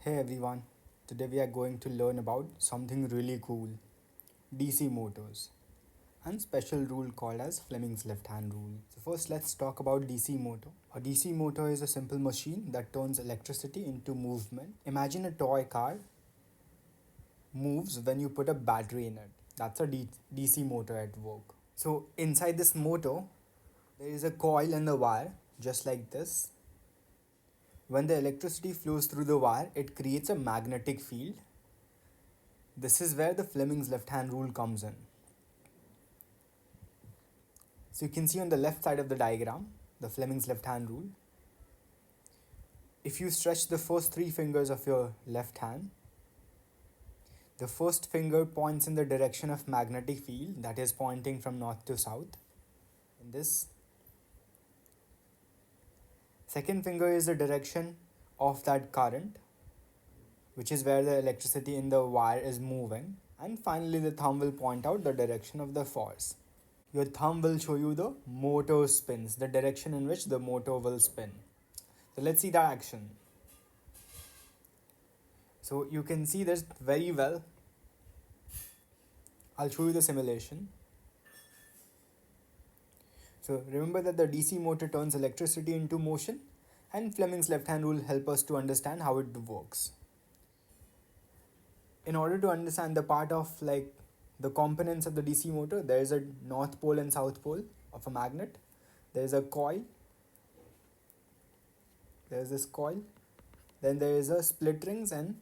Hey everyone, today we are going to learn about something really cool, DC motors, and special rule called as Fleming's left hand rule. So first let's talk about DC motor. A DC motor is a simple machine that turns electricity into movement. Imagine a toy car moves when you put a battery in it. That's a DC motor at work. So inside this motor, there is a coil and a wire just like this. When the electricity flows through the wire, it creates a magnetic field. This is where the Fleming's left hand rule comes in. So you can see on the left side of the diagram, the Fleming's left hand rule. If you stretch the first three fingers of your left hand, the first finger points in the direction of magnetic field, that is pointing from north to south. In this, second finger is the direction of that current, which is where the electricity in the wire is moving. And finally, the thumb will point out the direction of the force. Your thumb will show you the motor spins, the direction in which the motor will spin. So let's see that action. So you can see this very well. I'll show you the simulation. So remember that the DC motor turns electricity into motion, and Fleming's left hand rule help us to understand how it works. In order to understand the part of the components of the DC motor, there is a north pole and south pole of a magnet. There is a coil. There is this coil. Then there is a split rings and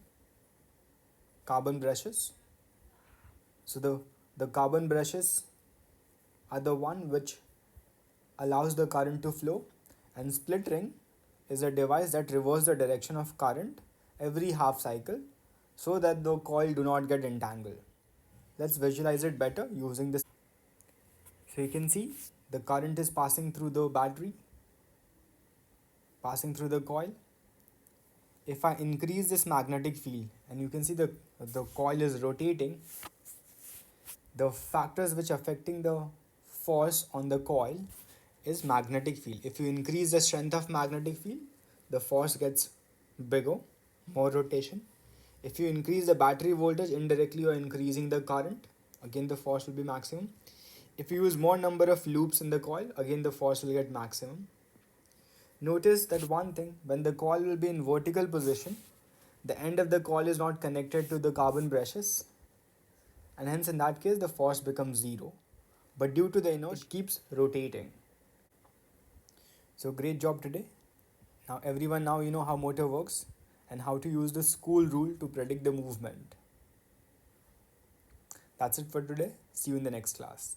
carbon brushes. So the carbon brushes are the one which allows the current to flow, and split ring is a device that reverses the direction of current every half cycle so that the coil do not get entangled. Let's visualize it better using this. So you can see the current is passing through the battery, passing through the coil. If I increase this magnetic field, and you can see the coil is rotating, the factors which affecting the force on the coil is magnetic field. If you increase the strength of magnetic field, the force gets bigger, more rotation. If you increase the battery voltage, indirectly you are increasing the current, again the force will be maximum. If you use more number of loops in the coil, again the force will get maximum. Notice that one thing, when the coil will be in vertical position, the end of the coil is not connected to the carbon brushes, and hence in that case the force becomes zero. But due to the inertia, it keeps rotating. So great job today. Now everyone you know how motor works and how to use the school rule to predict the movement. That's it for today. See you in the next class.